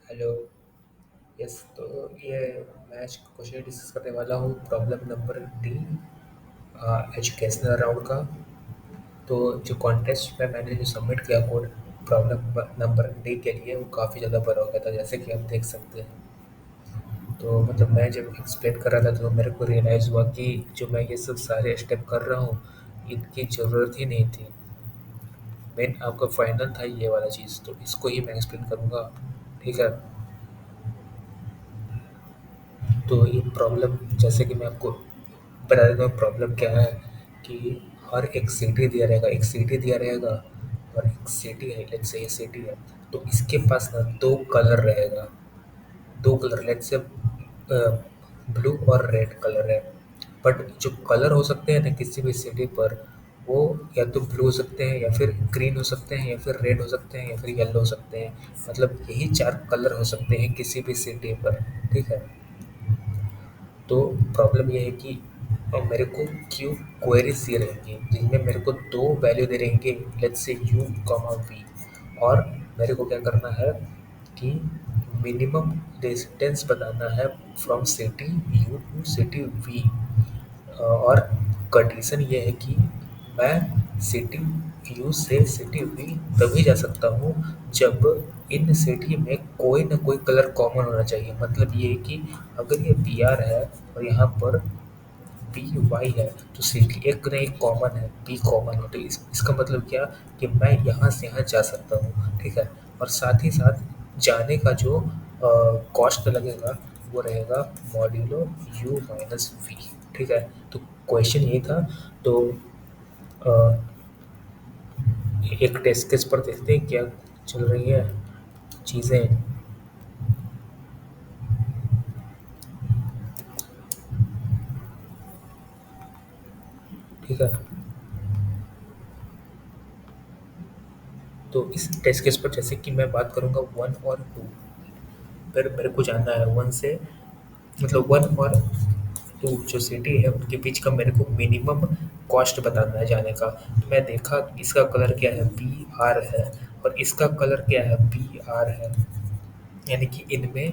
Hello. Yes, तो ये मैं आज क्वेश्चन डिस्कस करने वाला हूँ problem number D, educational round का। तो जो कॉन्टेस्ट में मैंने जो सबमिट किया कोड प्रॉब्लम नंबर डी के लिए, वो काफ़ी ज़्यादा बड़ा हो गया था, जैसे कि आप देख सकते हैं। तो मतलब मैं जब एक्सप्लेन कर रहा था तो मेरे को रियलाइज़ हुआ कि जो मैं ये सब सारे स्टेप कर रहा हूँ, इनकी ज़रूरत ही नहीं थी। मेन आपका फाइनल था ये वाला चीज़, तो इसको ही मैं एक्सप्लेन करूँगा। ठीक है। तो ये प्रॉब्लम, जैसे कि मैं आपको बता देता हूँ प्रॉब्लम क्या है। कि हर एक सिटी दिया रहेगा, एक सिटी दिया रहेगा, और एक सिटी है, लेट्स से ये सिटी है। तो इसके पास ना दो कलर रहेगा, दो कलर, लेट्स से ब्लू और रेड कलर है। बट जो कलर हो सकते हैं ना किसी भी सिटी पर, वो या तो ब्लू हो सकते हैं, या फिर ग्रीन हो सकते हैं, या फिर रेड हो सकते हैं, या फिर येलो हो सकते हैं। मतलब यही चार कलर हो सकते हैं किसी भी सिटी पर। ठीक है। तो प्रॉब्लम ये है कि मेरे को क्यू क्वेरीज दिए रहेंगे, जिनमें मेरे को दो वैल्यू दे रहेंगे, let's say you comma we. और मेरे को क्या करना है कि मिनिमम डिस्टेंस बताना है from city U to city V. और कंडीशन ये है कि मैं सिटी यू से सिटी वी तभी जा सकता हूँ जब इन सिटी में कोई ना कोई कलर कॉमन होना चाहिए। मतलब ये है कि अगर ये बी आर है और यहाँ पर बी वाई है, तो सिटी एक ना एक कॉमन है, बी कॉमन है। तो इसका मतलब क्या कि मैं यहाँ से यहाँ जा सकता हूँ। ठीक है। और साथ ही साथ जाने का जो कॉस्ट लगेगा, वो रहेगा मॉड्यूलो यू माइनस वी। ठीक है। तो क्वेश्चन ये था। तो अ, एक टेस्ट केस पर देखते हैं क्या चल रही है चीज़ें। ठीक है। तो इस टेस्ट केस पर जैसे कि मैं बात करूँगा वन और टू, फिर मेरे को जानना है वन से, मतलब वन और टू जो सिटी है उनके बीच का मेरे को मिनिमम कॉस्ट बताना है जाने का। तो मैं देखा इसका कलर क्या है, बी आर है, और इसका कलर क्या है, बी आर है। यानी कि इनमें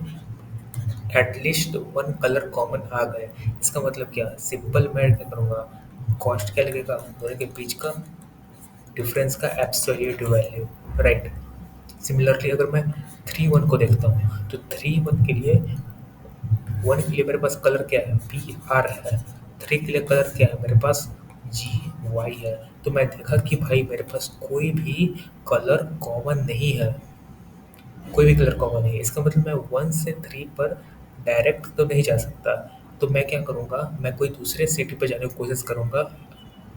एटलीस्ट वन कलर कॉमन आ गए। इसका मतलब क्या, सिंपल मैं क्या करूँगा, कॉस्ट क्या लगेगा दोनों के बीच का डिफरेंस का एब्सोल्यूट वैल्यू। राइट। सिमिलरली अगर मैं थ्री वन को देखता हूँ, तो थ्री वन के लिए, वन के लिए मेरे पास कलर क्या है, बी आर है। थ्री के लिए कलर क्या है मेरे पास, जी वाई है। तो मैं देखा कि भाई मेरे पास कोई भी कलर कॉमन नहीं है, कोई भी कलर कॉमन नहीं है। इसका मतलब मैं वन से थ्री पर डायरेक्ट तो नहीं जा सकता। तो मैं क्या करूँगा, मैं कोई दूसरे सिटी पर जाने की कोशिश करूँगा।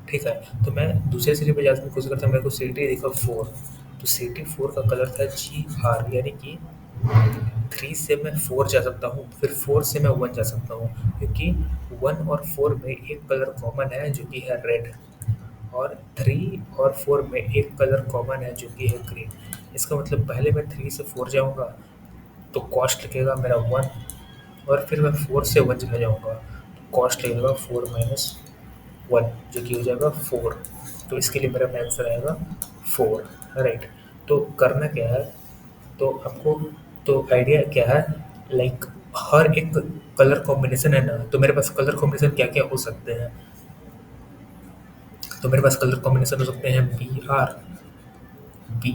ठीक है। तो मैं दूसरे सिटी पे जाने की कोशिश करता हूँ, मेरे को सिटी दिखा फोर। तो सिटी फोर का कलर था जी आर, यानी कि थ्री से मैं फोर जा सकता हूँ, फिर फोर से मैं वन जा सकता हूँ, क्योंकि वन और फोर में एक कलर कॉमन है जो कि है रेड, और थ्री और फोर में एक कलर कॉमन है जो कि है ग्रीन। इसका मतलब पहले मैं थ्री से फोर जाऊँगा, तो कॉस्ट लगेगा मेरा वन, और फिर मैं फोर से वन चला जाऊँगा, तो कॉस्ट लगेगा फोर माइनस वन, जो कि हो जाएगा फोर। तो इसके लिए मेरा आंसर आएगा फोर। राइट। तो करना क्या है, तो आपको, तो आइडिया क्या है, लाइक हर एक कलर कॉम्बिनेशन है ना, तो मेरे पास कलर कॉम्बिनेशन क्या क्या हो सकते हैं। तो मेरे पास कलर कॉम्बिनेशन हो सकते हैं B R, B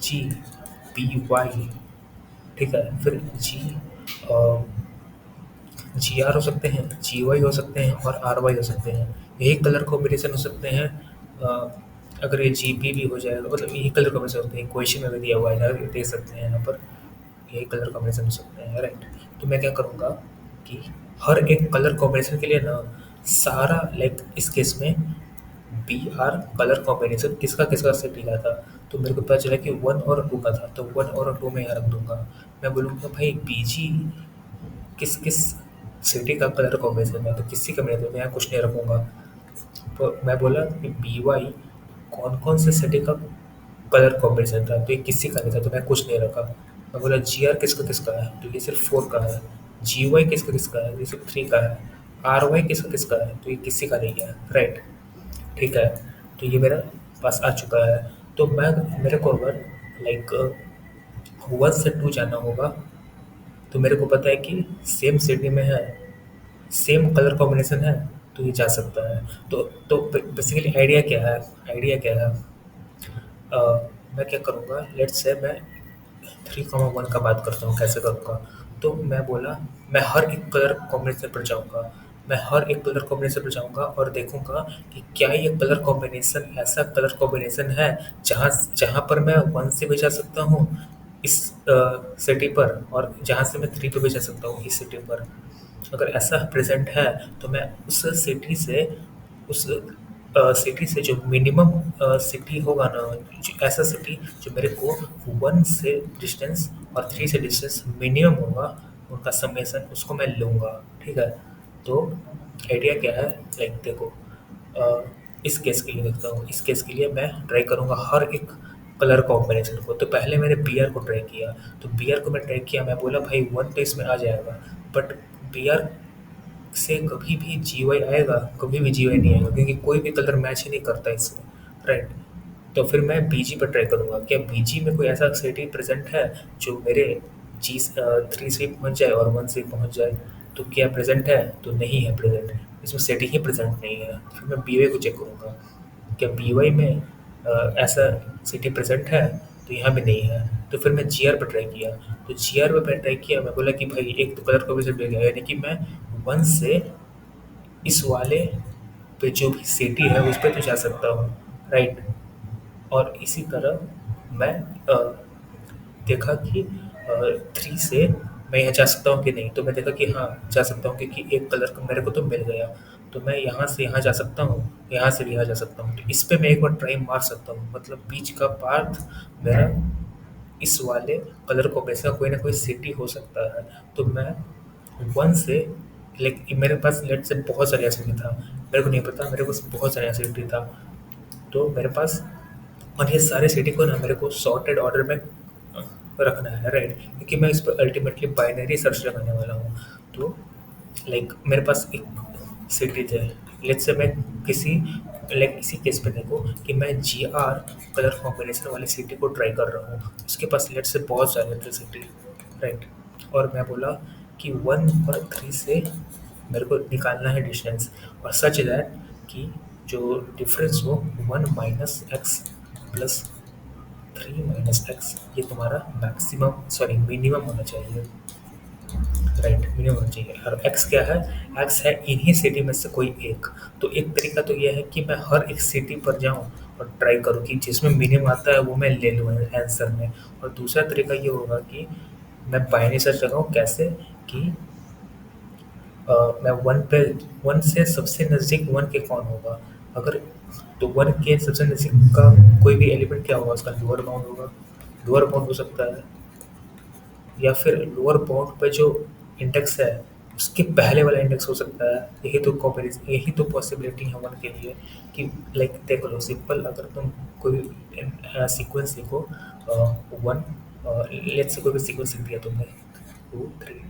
G, B Y. ठीक है। फिर जी, जी आर हो सकते हैं, जी वाई हो सकते हैं, और आर वाई हो सकते हैं। यही कलर कॉम्बिनेशन हो सकते हैं। अ, अगर ये जी पी भी हो जाएगा, मतलब यही कलर कॉम्बिनेशन होते हैं, क्वेश्चन में भी दिया हुआ है ना, देख सकते हैं यहाँ पर, यही कलर कॉम्बिनेशन हो सकते हैं। राइट। तो मैं क्या करूँगा कि हर एक कलर कॉम्बिनेशन के लिए ना, सारा लाइक इस केस में बी आर कलर कॉम्बिनेशन किसका किसका सेट लिया था। तो मेरे को पता चला कि वन और टू का था, तो वन और टू में यहाँ रख दूंगा। मैं बोलूँगा भाई बी जी किस किस सिटी का कलर कॉम्बिनेशन है, तो किसी का मैं तो यहाँ कुछ नहीं रखूँगा। तो मैं बोला कि बी वाई कौन कौन से सिटी का कलर कॉम्बिनेशन था, तो ये किसी का नहीं था, तो मैं कुछ नहीं रखा। मैं बोला जी आर किसका किसका है, तो ये सिर्फ फोर का है। जी वाई किसका किसका है, ये सिर्फ थ्री का है। आर वाई किसका किसका है, तो ये किसी का नहीं है। राइट। ठीक है। तो ये मेरा पास आ चुका है। तो मैं, मेरे को अगर लाइक वन से टू जाना होगा, तो मेरे को पता है कि सेम सिटी में है, सेम कलर कॉम्बिनेशन है, तो ये जा सकता है। तो बेसिकली आइडिया क्या है, आइडिया क्या है, अ, मैं क्या करूँगा, लेट्स से मैं 3,1 का बात करता हूँ कैसे करूँगा। तो मैं बोला, मैं हर एक कलर कॉम्बिनेशन पर जाऊँगा, मैं हर एक कलर कॉम्बिनेशन पर जाऊँगा और देखूँगा कि क्या ये कलर कॉम्बिनेशन ऐसा कलर कॉम्बिनेशन है जहाँ जहाँ पर मैं वन से भी जा सकता हूँ इस सिटी पर, और जहाँ से मैं थ्री पे भी जा सकता हूँ इस सिटी पर। अगर ऐसा प्रेजेंट है तो मैं उस सिटी से, उस सिटी से जो मिनिमम सिटी होगा ना, ऐसा सिटी जो मेरे को वन से डिस्टेंस और थ्री से डिस्टेंस मिनिमम होगा, उनका समेसन उसको मैं लूँगा। ठीक है, तो आइडिया क्या है, लाइक देखो, अ, इस केस के लिए देखता हूँ, इस केस के लिए मैं ट्राई करूँगा हर एक कलर कॉम्बिनेशन को। तो पहले मैंने बी आर को ट्राई किया, तो बी आर को मैं ट्राई किया, मैं बोला भाई वन तो इसमें आ जाएगा, बट बी आर से कभी भी जीवाई आएगा, कभी भी जीवाई नहीं आएगा, क्योंकि कोई भी कलर मैच ही नहीं करता इसमें, राइट। तो फिर मैं बीजी पर ट्राई करूँगा, क्या बीजी में कोई ऐसा सिटी प्रेजेंट है जो मेरे जी थ्री से पहुँच जाए और वन से पहुँच जाए। तो क्या प्रेजेंट है, तो नहीं है प्रेजेंट, इसमें सिटी ही प्रेजेंट नहीं है। फिर मैं बी वाई को चेक करूँगा, क्या बी वाई में ऐसा सिटी प्रेजेंट है, तो यहाँ पे नहीं है। तो फिर मैं जी आर पर ट्राई किया, तो जी आर पर ट्राई किया, मैं बोला कि भाई एक तो कलर कॉम्बिनेशन मिल गया, यानी कि मैं वन से इस वाले पे जो भी सिटी है उस पे तो जा सकता हूँ, राइट। और इसी तरह मैं देखा कि थ्री से मैं यहाँ जा सकता हूँ कि नहीं, तो मैं देखा कि हाँ जा सकता हूँ, क्योंकि एक कलर का मेरे को तो मिल गया। तो मैं यहाँ से यहाँ जा सकता हूँ, यहाँ से भी यहाँ जा सकता हूँ, तो इस पे मैं एक बार ट्राई मार सकता हूँ, मतलब बीच का पाथ मेरा इस वाले कलर कॉम्बिनेशन का कोई ना कोई सिटी हो सकता है। तो मैं वन से, लाइक मेरे पास लेट से बहुत सारे एसिडिटी था, मेरे को नहीं पता, मेरे पास बहुत सारे एसिडिटी था। तो मेरे पास, और ये सारे सिटी को ना मेरे को सॉर्टेड ऑर्डर में रखना है, राइट, क्योंकि मैं इस पर अल्टीमेटली बाइनरी सर्च लगाने वाला हूँ। तो लाइक मेरे पास एक सिटी थे, लेट्स से मैं किसी, लाइक इसी केस पे देखो कि मैं जी आर कलर कॉम्बिनेशन वाली सिटी को ट्राई कर रहा हूँ, उसके पास लेट्स से बहुत सारे थे सिटी, राइट। और मैं बोला कि वन और थ्री से मेरे को निकालना है डिस्टेंस, और सच दैट कि जो डिफरेंस हो one minus x plus three minus x, ये तुम्हारा मैक्सिमम, सॉरी मिनिमम होना चाहिए, राइट, मिनिमम होना चाहिए। और एक्स क्या है, एक्स है इन्हीं सिटी में से कोई एक। तो एक तरीका तो ये है कि मैं हर एक सिटी पर जाऊं और ट्राई करूं कि जिसमें मिनिमम आता है वो मैं ले लूँ आंसर में। और दूसरा तरीका ये होगा कि मैं बाइनरी सर्च लगाऊं, कैसे कि मैं वन पे, वन से सबसे नज़दीक वन के कौन होगा, अगर, तो वन के सबसे नज़दीक का कोई भी एलिमेंट क्या होगा, उसका लोअर बाउंड होगा, लोअर बाउंड हो सकता है, या फिर लोअर बाउंड पे जो इंडेक्स है उसके पहले वाला इंडेक्स हो सकता है। यही तो कॉम्पेरिजन, यही तो पॉसिबिलिटी है वन के लिए कि, लाइक देख लो सिंपल, अगर तुम कोई सीक्वेंस देखो, वन, लेट्स से कोई भी सीक्वेंस लिख दिया तुमने, two three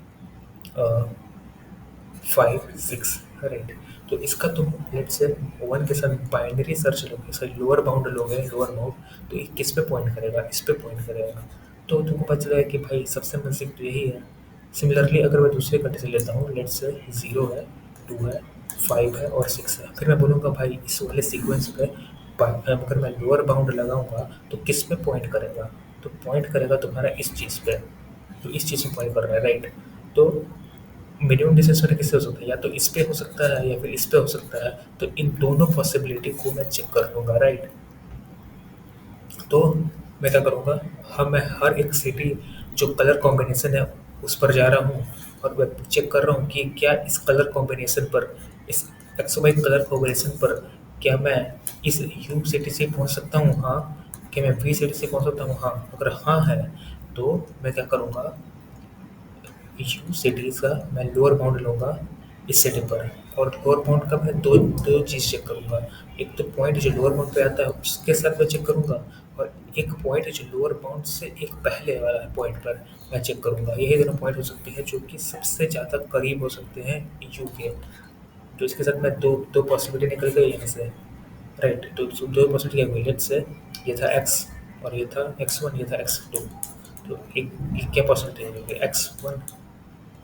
five six, right. तो इसका तुम लेट से वन के साथ बाइनरी सर्च लोगे, सॉरी लोअर बाउंड लोगे, लोअर बाउंड, तो ये किस पे पॉइंट करेगा, इस पे पॉइंट करेगा। तो तुमको पता चलेगा कि भाई सबसे नज़दीक तो यही है। सिमिलरली अगर मैं दूसरे कंडीशन लेता हूँ, लेट से ज़ीरो है, टू है, फाइव है और सिक्स है, फिर मैं बोलूँगा भाई इस वाले सीक्वेंस पे अगर मैं लोअर बाउंड लगाऊंगा तो किस पे पॉइंट करेगा, तो पॉइंट करेगा तुम्हारा इस चीज़ पे, तो इस चीज़ में पॉइंट कर रहा है, राइट। तो मिनिमम डिस्टेंस मेरा किससे हो सकता है, या तो इस पे हो सकता है या फिर इस पे हो सकता है। तो इन दोनों पॉसिबिलिटी को मैं चेक कर लूँगा, राइट। तो मैं क्या करूँगा, हाँ मैं हर एक सिटी जो कलर कॉम्बिनेशन है उस पर जा रहा हूँ, और मैं चेक कर रहा हूँ कि क्या इस कलर कॉम्बिनेशन पर, इस एक्स वाई कलर कॉम्बिनेशन पर क्या मैं इस यू सिटी से पहुँच सकता हूँ, हाँ। क्या मैं वी सिटी से पहुँच सकता हूँ, हाँ। अगर हाँ है तो मैं क्या करूँगा, यू सिटीज़ का मैं लोअर बाउंड लूँगा इस सिटी पर। और लोअर बाउंड का मैं दो दो चीज़ चेक करूँगा, एक तो पॉइंट जो लोअर बाउंड पे आता है उसके साथ मैं चेक करूँगा, और एक पॉइंट जो लोअर बाउंड से एक पहले वाला पॉइंट पर मैं चेक करूँगा। यही दोनों पॉइंट हो सकते हैं जो कि सबसे ज़्यादा करीब हो सकते हैं यू के। तो इसके साथ मैं दो दो पॉसिबिलिटी निकल गई यहाँ से, राइट। तो दो पॉसिबिलिटी क्या हुई, लेट्स से ये था एक्स और ये था एक्स वन, ये था एक्स टू। तो एक क्या पॉसिबिलिटी होगी, X one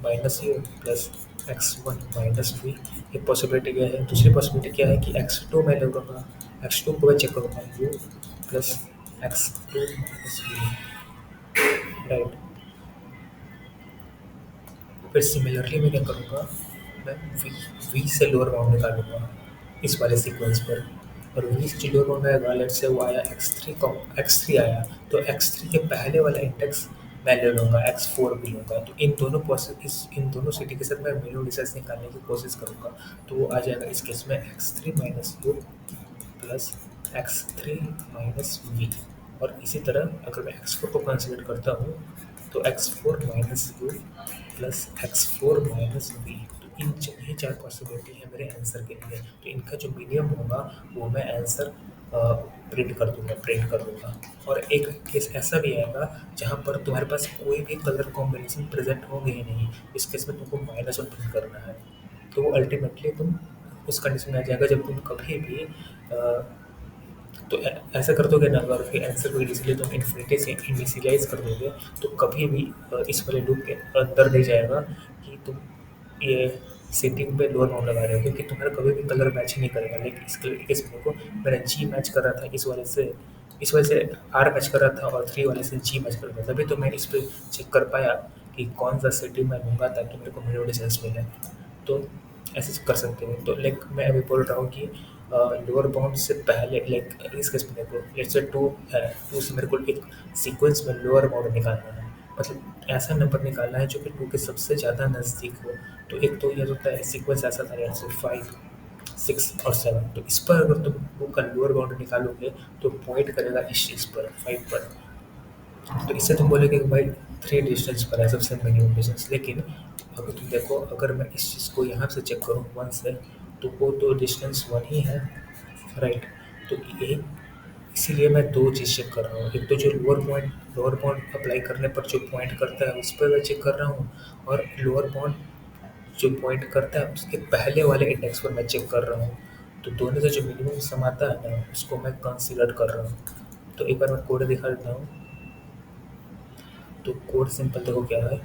minus U plus X one minus V. एक पॉसिबिलिटी क्या है, दूसरी पॉसिबिलिटी क्या है कि एक्स टू मैं लूँगा, एक्स टू को मैं चेक करूँगा U plus X two minus V, right. फिर सिमिलरली मैं क्या करूँगा, मैं वी वी से लोअर बाउंड निकालूंगा इस वाले सीक्वेंस पर। और वी से जो लोअर बाउंड आएगा, लेट से वो आया एक्स थ्री, एक्स थ्री आया, तो एक्स थ्री के पहले वाला इंडेक्स मैं ले लूँगा, एक्स फोर भी लूँगा। तो इन दोनों इन दोनों सिटी के साथ मैं मिनिमम डिस्टेंस निकालने की कोशिश करूँगा। तो वो आ जाएगा इस केस में X three minus U plus X three minus V. और इसी तरह अगर मैं एक्स फोर को कंसिडर करता हूँ, तो X four minus U plus X four minus V. तो ये चार पॉसिबिलिटी है मेरे आंसर के लिए। तो इनका जो मीडियम होगा वो मैं आंसर प्रिंट कर दूंगा। और एक केस ऐसा भी आएगा जहाँ पर तुम्हारे पास कोई भी कलर कॉम्बिनेशन प्रेजेंट होंगे ही नहीं, इस केस में तुमको माइनस वन प्रिंट करना है। तो वो अल्टीमेटली तुम उस कंडीशन में आ जाएगा जब तुम कभी भी तो ऐसा कर दोगे ना, अगर फिर आंसर को इनिशियली तुम इन्फिनिटी से इनिशियलाइज कर दोगे, तो कभी भी इस वाले लूप के अंदर नहीं जाएगा कि तुम ये सेटिंग पे लोअर बाउंड लगा रहे हो, क्योंकि तुम्हारा कभी भी कलर मैच नहीं करेगा। लेकिन इस मेरे को मेरा जी मैच कर रहा था इस वजह से आर मैच कर रहा था, और थ्री वाले से जी मैच कर रहा था, तभी तो मैं इस पर चेक कर पाया कि कौन सा सेटिंग मैं लूँगा ताकि मेरे को मिनिमम डिस्टेंस मिले। तो ऐसे कर सकते हो। तो लाइक मैं अभी बोल रहा हूँ कि लोअर बाउंड से पहले, लाइक इस केस में देखो, लेट्स से टू है, टू से मेरे को एक सीक्वेंस में लोअर बाउंड निकालना है, मतलब ऐसा नंबर निकालना है जो कि टू के सबसे ज़्यादा नज़दीक हो। तो एक तो ये होता है सीक्वेंस ऐसा था, जैसे फाइव सिक्स और सेवन। तो इस पर अगर तुम टू का लोअर बाउंड निकालोगे तो पॉइंट करेगा इस चीज़ पर, फाइव पर। तो इससे तुम बोलोगे कि भाई थ्री डिस्टेंस पर है सबसे मिनिमम डिस्टेंस। लेकिन अगर तुम देखो, अगर मैं इस चीज़ को यहाँ से चेक करूँ वन से, तो वो तो डिस्टेंस वन ही है, राइट। तो ये इसीलिए मैं दो चीज़ चेक कर रहा हूँ, एक तो जो लोअर बाउंड अप्लाई करने पर जो पॉइंट करता है उस पर मैं चेक कर रहा हूँ, और लोअर बाउंड जो पॉइंट करता है उसके पहले वाले इंडेक्स पर मैं चेक कर रहा हूँ। तो दोनों से जो मिनिमम सम आता है ना, उसको मैं कंसिडर कर रहा हूँ। तो एक बार मैं कोड दिखा देता हूँ। तो कोड सिंपल देखो क्या है,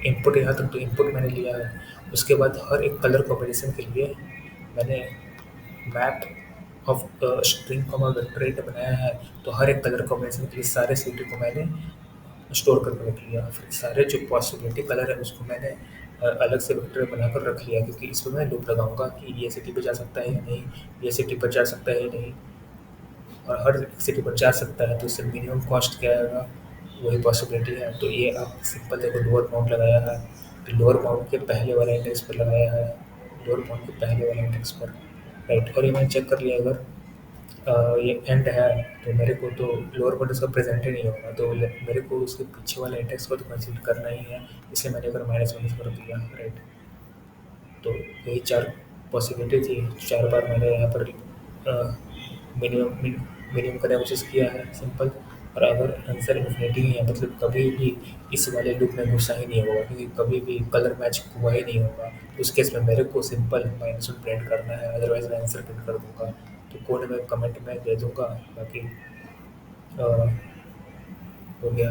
इनपुट यहाँ तक तो इनपुट मैंने लिया है। उसके बाद हर एक कलर कॉम्बिनेशन के लिए मैंने map of string comma vector editor बनाया है। तो हर एक कलर कॉम्बिनेशन के लिए सारे सिटी को मैंने स्टोर करके रख लिया। फिर सारे जो पॉसिबिलिटी कलर है उसको मैंने अलग से वेक्टर बनाकर रख लिया, क्योंकि इसमें मैं लूप लगाऊंगा कि ये सिटी पे जा सकता है या नहीं, ये सिटी पर जा सकता है या नहीं। और हर सिटी पर जा सकता है तो इससे मिनिमम कॉस्ट क्या आएगा, वही पॉसिबिलिटी है। तो ये आप सिंपल देखो, लोअर बाउंड लगाया है, तो लोअर बाउंड के पहले वाला इंडेक्स पर लगाया है, लोअर बाउंड के पहले वाले इंडेक्स पर, राइट। और ये मैंने चेक कर लिया, अगर ये एंड है तो मेरे को तो लोअर बाउंड इसका प्रेजेंट ही नहीं होगा, तो मेरे को उसके पीछे वाला इंडेक्स को तो कंसीडर करना ही है। इसलिए मैंने अगर माइनस माइनस कर दिया, राइट। तो यही चार पॉसिबिलिटी थी, चार बार मैंने यहाँ पर मिनिमम मिनिमम करने की कोशिश किया है, सिंपल। और अगर आंसर इन्फिनिटी ही है, मतलब कभी भी इस वाले लूप में घुसा ही नहीं होगा, क्योंकि कभी भी कलर मैच हुआ ही नहीं होगा। तो उस केस में मेरे को सिंपल माइनस वन प्रिंट करना है, अदरवाइज मैं आंसर प्रिंट कर दूंगा। तो कोड में कमेंट में दे दूंगा, बाकी अ, हो गया।